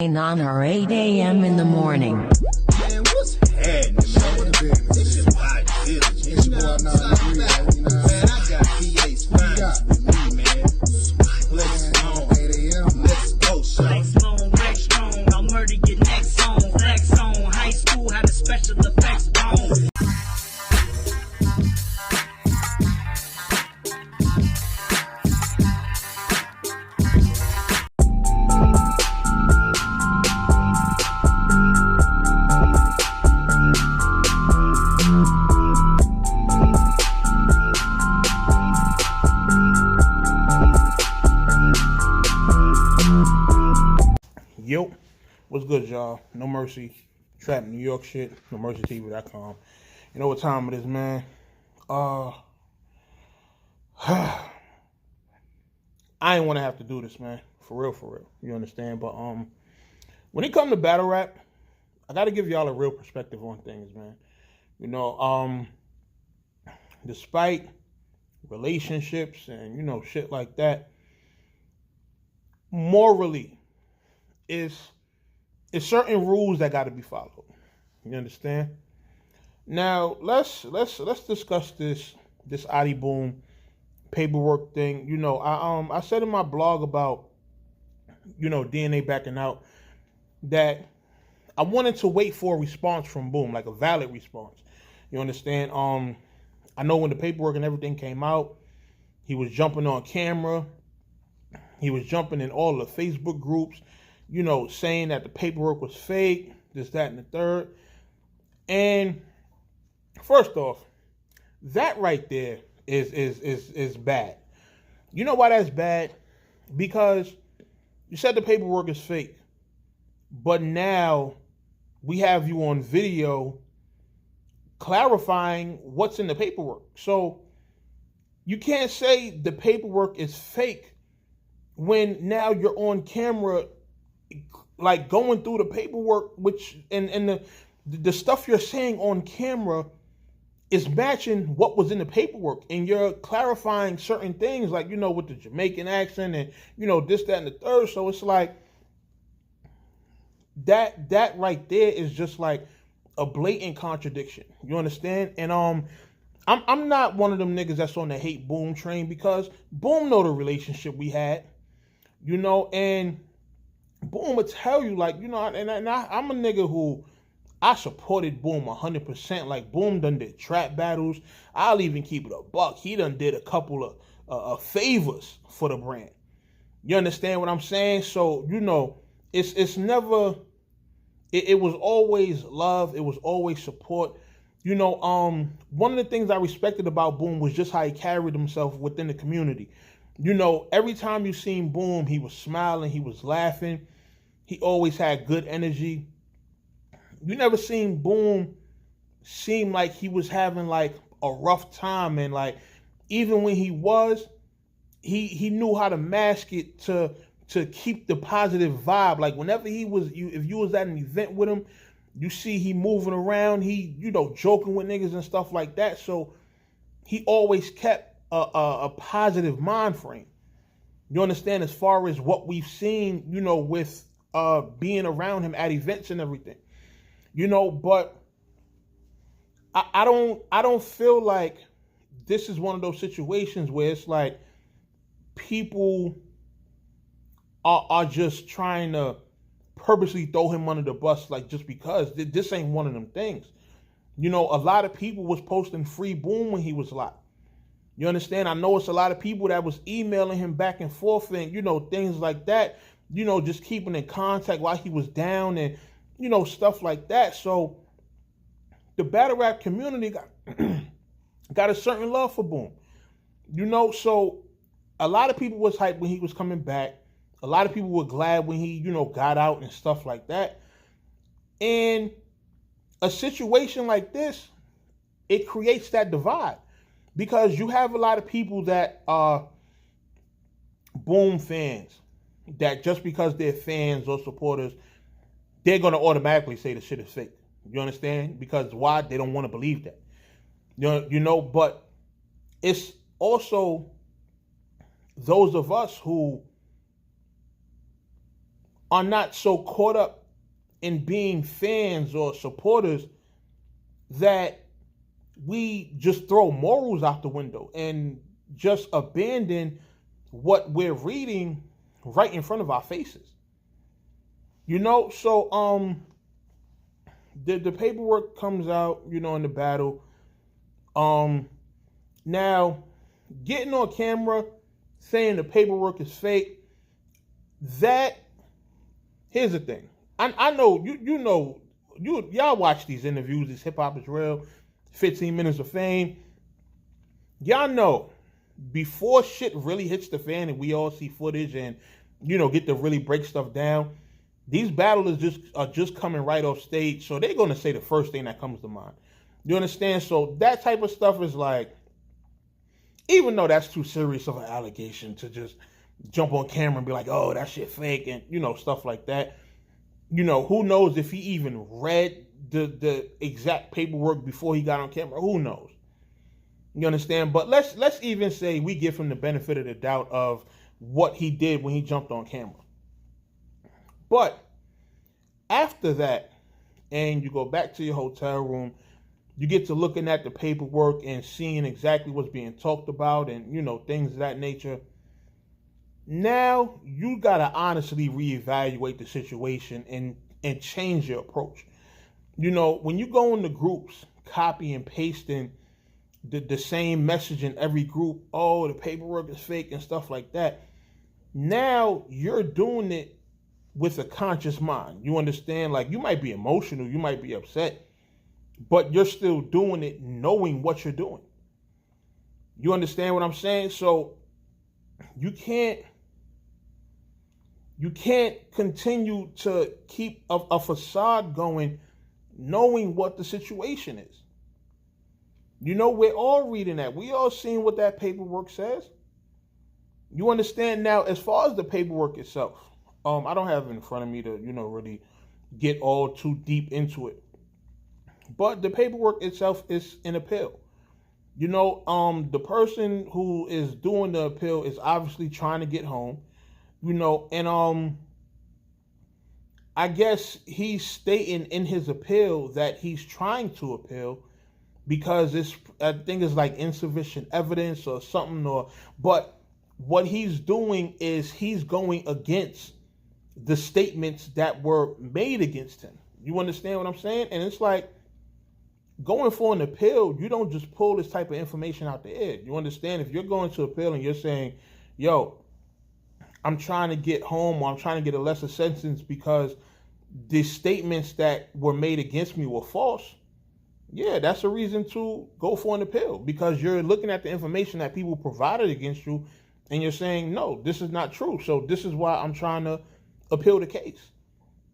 ANON or 8 a.m. in the morning. Man, what's happening, man? This is my business. You know, man, I got PA's finest with me, man. Let's go, son. Flex on, I'll murder your next song. Flex on, high school had a special effects on. Yo, what's good, y'all? No Mercy, Trap New York shit, NoMercyTV.com. You know what time it is, man? I ain't want to have to do this, man. For real. You understand? But when it comes to battle rap, I got to give y'all a real perspective on things, man. You know, despite relationships and, you know, shit like that, morally, it's certain rules that got to be followed. You understand? Now let's discuss this Ahdi Boom paperwork thing. You know, I said in my blog about, you know, DNA backing out that I wanted to wait for a response from Boom, like a valid response. You understand? I know when the paperwork and everything came out, he was jumping on camera. He was jumping in all the Facebook groups, you know, saying that the paperwork was fake, this, that, and the third. And first off, that right there is bad. You know why that's bad? Because you said the paperwork is fake, but now we have you on video clarifying what's in the paperwork. So you can't say the paperwork is fake when now you're on camera, like going through the paperwork, which and the stuff you're saying on camera is matching what was in the paperwork, and you're clarifying certain things, like, you know, with the Jamaican accent and, you know, this, that, and the third. So it's like that right there is just like a blatant contradiction. You understand? And I'm not one of them niggas that's on the hate Boom train, because Boom know the relationship we had. You know, and Boom will tell you, like, you know, and I'm a nigga who I supported Boom 100%. Like, Boom done did trap battles. I'll even keep it a buck. He done did a couple of favors for the brand. You understand what I'm saying? So, you know, it's never, it was always love. It was always support. You know, one of the things I respected about Boom was just how he carried himself within the community. You know, every time you seen Boom, he was smiling, he was laughing. He always had good energy. You never seen Boom seem like he was having like a rough time. And like, even when he was, he knew how to mask it to keep the positive vibe. Like, whenever he was, if you was at an event with him, you see he moving around, he, you know, joking with niggas and stuff like that. So he always kept a positive mind frame. You understand? As far as what we've seen, you know, with being around him at events and everything, you know. But I don't feel like this is one of those situations where it's like people are just trying to purposely throw him under the bus, like, just because. This ain't one of them things. You know, a lot of people was posting free Boom when he was locked. You understand? I know it's a lot of people that was emailing him back and forth and, you know, things like that, you know, just keeping in contact while he was down and, you know, stuff like that. So the battle rap community got a certain love for Boom. You know, so a lot of people was hyped when he was coming back. A lot of people were glad when he, you know, got out and stuff like that. And a situation like this, it creates that divide. Because you have a lot of people that are Boom fans, that just because they're fans or supporters, they're going to automatically say the shit is fake. You understand? Because why? They don't want to believe that. You know, but it's also those of us who are not so caught up in being fans or supporters that we just throw morals out the window and just abandon what we're reading right in front of our faces. You know, so the paperwork comes out, you know, in the battle. Now, getting on camera saying the paperwork is fake, here's the thing. I know y'all watch these interviews, this Hip Hop is Real, 15 Minutes of Fame. Y'all know before shit really hits the fan and we all see footage and, you know, get to really break stuff down, these battlers are just coming right off stage, so they're going to say the first thing that comes to mind. You understand? So that type of stuff is like, even though that's too serious of an allegation to just jump on camera and be like, oh, that shit fake, and, you know, stuff like that. You know, who knows if he even read the exact paperwork before he got on camera? Who knows? You understand? But let's even say we give him the benefit of the doubt of what he did when he jumped on camera. But after that, and you go back to your hotel room, you get to looking at the paperwork and seeing exactly what's being talked about and, you know, things of that nature. Now you got to honestly reevaluate the situation and change your approach. You know, when you go into groups, copy and pasting the same message in every group, oh, the paperwork is fake and stuff like that. Now you're doing it with a conscious mind. You understand? Like, you might be emotional, you might be upset, but you're still doing it knowing what you're doing. You understand what I'm saying? So you can't continue to keep a facade going knowing what the situation is. You know, we're all reading that. We all seeing what that paperwork says. You understand? Now, as far as the paperwork itself, I don't have it in front of me to, you know, really get all too deep into it. But the paperwork itself is an appeal. You know, the person who is doing the appeal is obviously trying to get home, you know, and I guess he's stating in his appeal that he's trying to appeal because I think it's like insufficient evidence or something, but what he's doing is he's going against the statements that were made against him. You understand what I'm saying? And it's like, going for an appeal, you don't just pull this type of information out the air. You understand? If you're going to appeal and you're saying, yo, I'm trying to get home or I'm trying to get a lesser sentence because the statements that were made against me were false, yeah, that's a reason to go for an appeal, because you're looking at the information that people provided against you and you're saying, no, this is not true. So this is why I'm trying to appeal the case.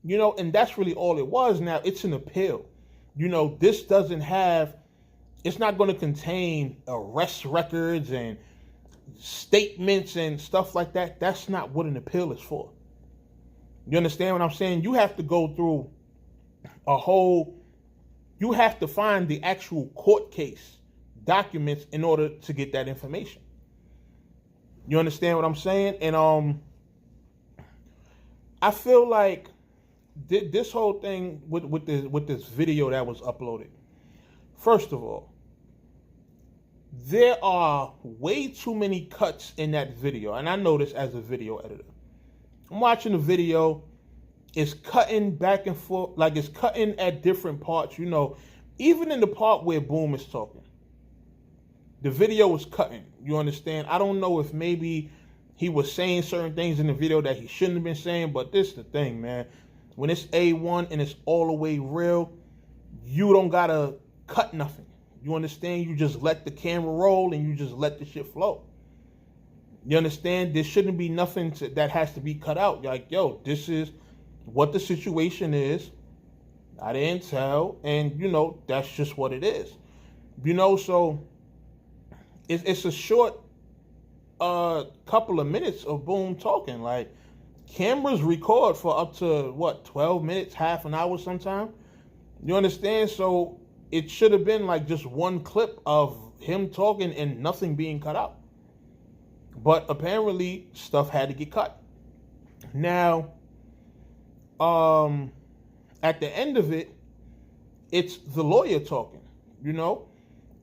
You know, and that's really all it was. Now, it's an appeal. You know, this it's not going to contain arrest records and statements and stuff like that. That's not what an appeal is for. You understand what I'm saying? You have to go through you have to find the actual court case documents in order to get that information. You understand what I'm saying? And I feel like this whole thing with this video that was uploaded, first of all, there are way too many cuts in that video, and I know this as a video editor. I'm watching the video, it's cutting back and forth, like it's cutting at different parts, you know, even in the part where Boom is talking. The video was cutting, you understand? I don't know if maybe he was saying certain things in the video that he shouldn't have been saying, but this is the thing, man. When it's A1 and it's all the way real, you don't gotta cut nothing. You understand? You just let the camera roll and you just let the shit flow. You understand? There shouldn't be nothing that has to be cut out. You're like, yo, this is what the situation is. I didn't tell, and you know, that's just what it is. You know, so it's a short couple of minutes of Boom talking. Like, cameras record for up to 12 minutes, half an hour sometime. You understand? So it should have been like just one clip of him talking and nothing being cut out. But apparently stuff had to get cut. Now, at the end of it, it's the lawyer talking,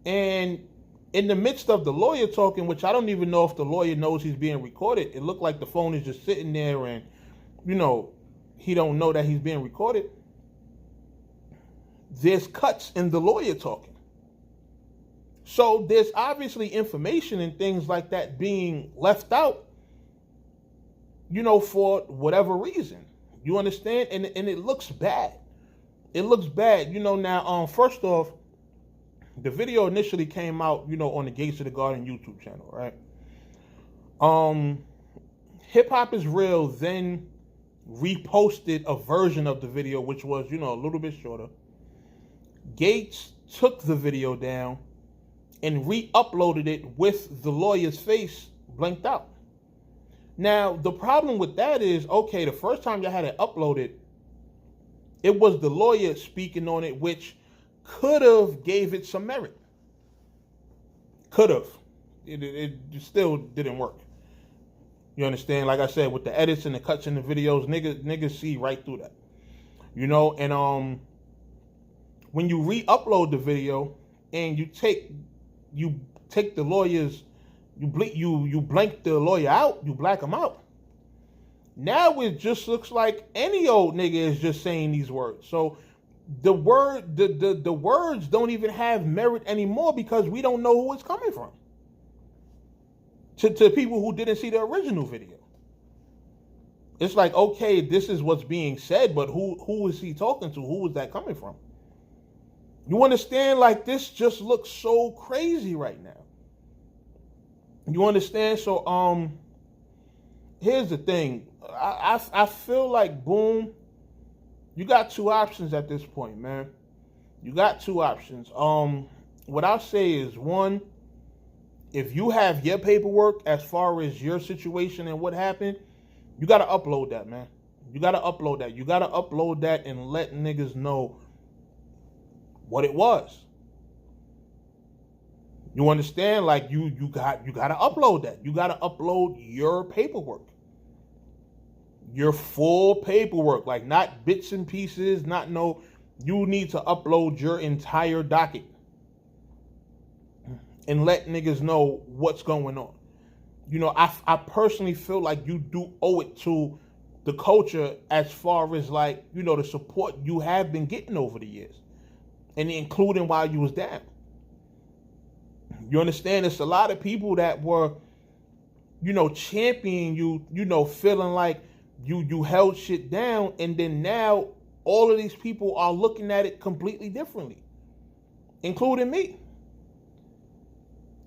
and in the midst of the lawyer talking, which I don't even know if the lawyer knows he's being recorded. It looked like the phone is just sitting there and, he don't know that he's being recorded. There's cuts in the lawyer talking. So there's obviously information and things like that being left out, for whatever reason. You understand? And it looks bad. It looks bad. Now, first off, the video initially came out, on the Gates of the Garden YouTube channel, right? Hip Hop is Real then reposted a version of the video, which was, a little bit shorter. Gates took the video down and re-uploaded it with the lawyer's face blanked out. Now, the problem with that is, okay, the first time y'all had it uploaded, it was the lawyer speaking on it, which could have gave it some merit. Could have. It still didn't work. You understand? Like I said, with the edits and the cuts in the videos, niggas see right through that. And when you re-upload the video and you take the lawyer's, you blank the lawyer out, you black him out. Now it just looks like any old nigga is just saying these words. So the words don't even have merit anymore because we don't know who it's coming from. To people who didn't see the original video. It's like, okay, this is what's being said, but who is he talking to? Who is that coming from? You understand? Like, this just looks so crazy right now. You understand? So, here's the thing. I feel like, Boom, you got two options at this point, man. You got two options. What I'll say is, one, if you have your paperwork as far as your situation and what happened, you got to upload that, man. You got to upload that. You got to upload that and let niggas know what it was. You understand? Like, you got to upload that. You got to upload your paperwork. Your full paperwork. Like, not bits and pieces, you need to upload your entire docket. And let niggas know what's going on. I personally feel like you do owe it to the culture as far as, like, the support you have been getting over the years. And including while you was down. You understand? It's a lot of people that were, championing you, feeling like you held shit down. And then now all of these people are looking at it completely differently. Including me.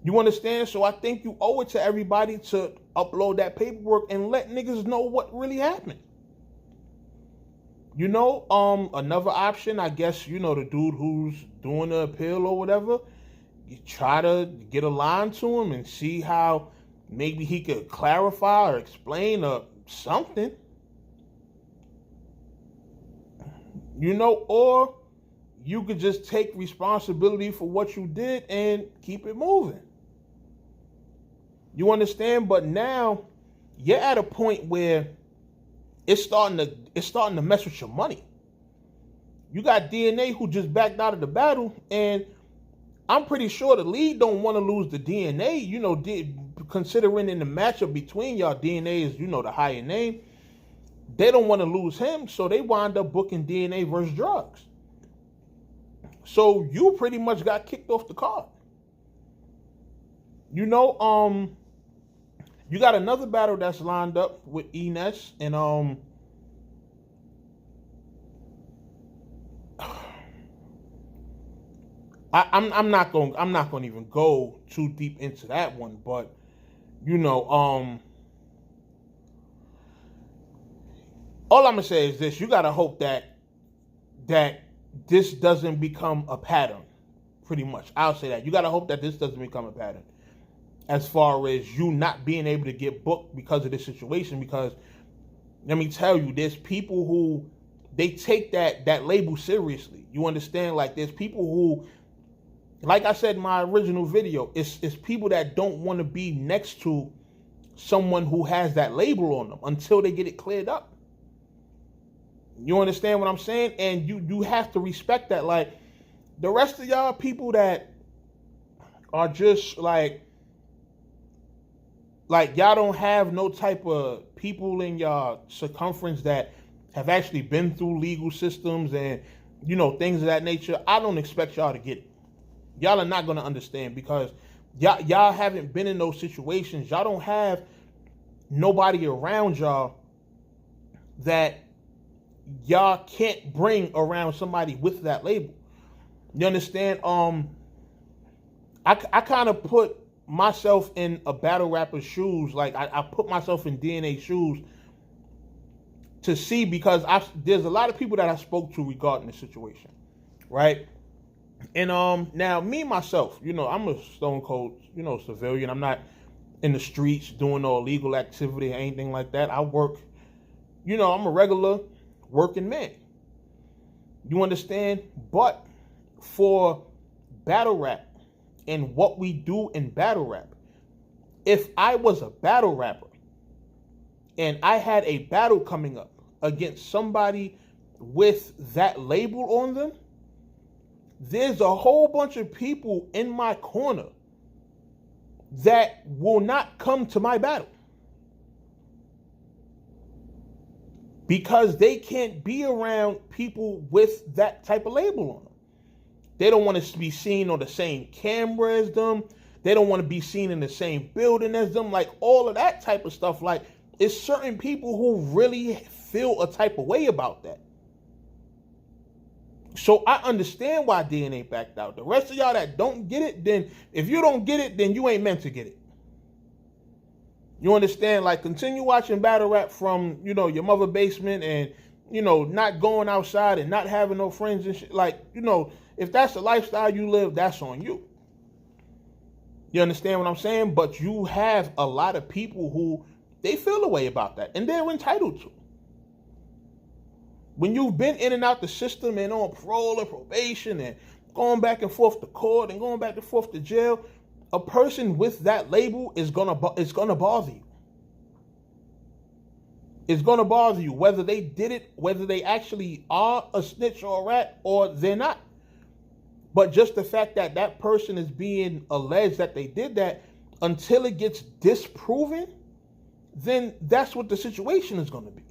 You understand? So I think you owe it to everybody to upload that paperwork and let niggas know what really happened. Another option, I guess, the dude who's doing the appeal or whatever, you try to get a line to him and see how maybe he could clarify or explain or something. Or you could just take responsibility for what you did and keep it moving. You understand? But now you're at a point where it's starting to mess with your money. You got DNA who just backed out of the battle, and I'm pretty sure the league don't want to lose the DNA. Considering in the matchup between y'all, DNA is the higher name. They don't want to lose him, so they wind up booking DNA versus drugs. So you pretty much got kicked off the card. You got another battle that's lined up with Enes, and I'm not going to even go too deep into that one, but all I'm gonna say is this: you gotta hope that this doesn't become a pattern. Pretty much, I'll say that you gotta hope that this doesn't become a pattern. As far as you not being able to get booked because of this situation, because let me tell you, there's people who they take that label seriously. You understand? Like, there's people who, like I said in my original video, it's people that don't want to be next to someone who has that label on them until they get it cleared up. You understand what I'm saying? And you have to respect that. Like, the rest of y'all people that are just like y'all don't have no type of people in y'all circumference that have actually been through legal systems and, you know, things of that nature. I don't expect y'all to get it. Y'all are not going to understand because y'all haven't been in those situations. Y'all don't have nobody around y'all that y'all can't bring around somebody with that label. You understand? I kind of put myself in a battle rapper's shoes. Like, I put myself in DNA shoes to see, because there's a lot of people that I spoke to regarding the situation, right? And now me myself, you know, I'm a stone cold, you know, civilian. I'm not in the streets doing no illegal activity or anything like that. I work, you know, I'm a regular working man. You understand? But for battle rap and what we do in battle rap, if I was a battle rapper and I had a battle coming up against somebody with that label on them, there's a whole bunch of people in my corner that will not come to my battle because they can't be around people with that type of label on them. They don't want to be seen on the same camera as them. They don't want to be seen in the same building as them. Like, all of that type of stuff. Like, it's certain people who really feel a type of way about that. So I understand why DNA backed out. The rest of y'all that don't get it, then if you don't get it, then you ain't meant to get it. You understand? Like, continue watching battle rap from, you know, your mother basement and, you know, not going outside and not having no friends and shit. Like, you know, if that's the lifestyle you live, that's on you. You understand what I'm saying? But you have a lot of people who, they feel a way about that, and they're entitled to. When you've been in and out the system and on parole or probation and going back and forth to court and going back and forth to jail, a person with that label is gonna bother you. It's gonna bother you, whether they did it, whether they actually are a snitch or a rat or they're not. But just the fact that that person is being alleged that they did that, until it gets disproven, then that's what the situation is going to be.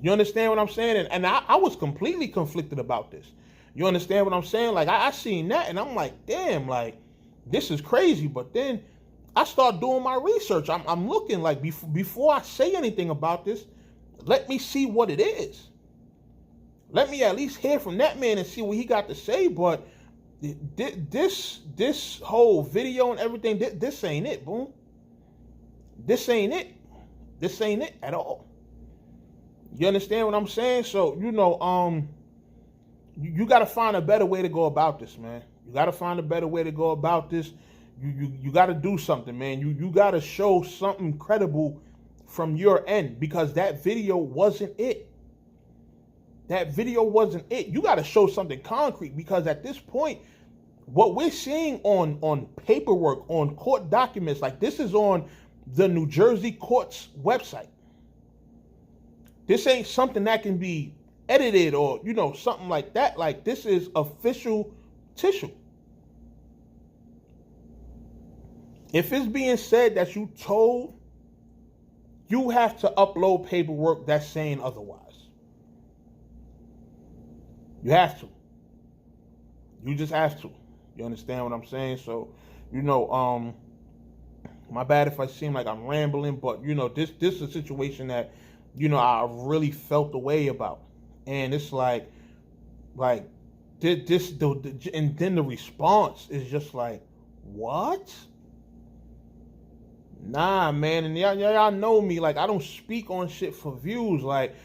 You understand what I'm saying? And I was completely conflicted about this. You understand what I'm saying? Like, I seen that and I'm like, damn, like, this is crazy. But then I start doing my research. I'm looking, like, before I say anything about this, let me see what it is. Let me at least hear from that man and see what he got to say. But this whole video and everything, this ain't it, boom. This ain't it. This ain't it at all. You understand what I'm saying? So, you know, you got to find a better way to go about this, man. You got to find a better way to go about this. You got to do something, man. You got to show something credible from your end, because that video wasn't it. That video wasn't it. You got to show something concrete, because at this point, what we're seeing on paperwork, on court documents, like, this is on the New Jersey court's website. This ain't something that can be edited or, you know, something like that. Like, this is official tissue. If it's being said that you told, you have to upload paperwork that's saying otherwise. You have to. You just have to. You understand what I'm saying? So, you know, my bad if I seem like I'm rambling, but, you know, this is a situation that, you know, I really felt the way about. And it's like this, and then the response is just like, what? Nah, man. And y'all know me. Like, I don't speak on shit for views. Like,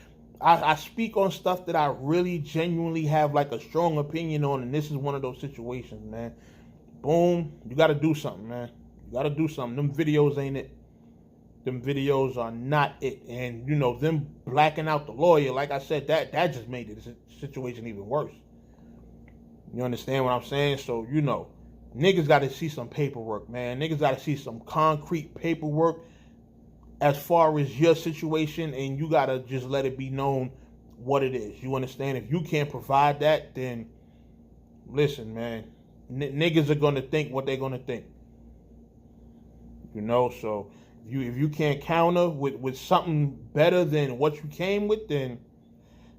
I speak on stuff that I really genuinely have, like, a strong opinion on. And this is one of those situations, man. Boom. You got to do something, man. You got to do something. Them videos ain't it. Them videos are not it. And, you know, them blacking out the lawyer, like I said, that just made the situation even worse. You understand what I'm saying? So, you know, niggas got to see some paperwork, man. Niggas got to see some concrete paperwork as far as your situation, and you gotta just let it be known what it is. You understand? If you can't provide that, then listen, man, niggas are gonna think what they're gonna think. You know, so if you can't counter with something better than what you came with, then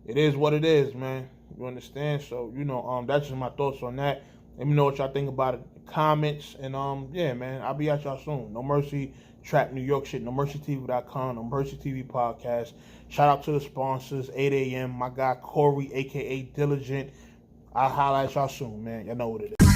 it is what it is, man. You understand? So, you know, that's just my thoughts on that. Let me know what y'all think about it in the comments. And yeah, man, I'll be at y'all soon. No Mercy, Trap New York shit, NoMercyTV.com, NoMercyTV Podcast. Shout out to the sponsors, 8 a.m., my guy Corey, aka Diligent. I'll holla at y'all soon, man. Y'all know what it is.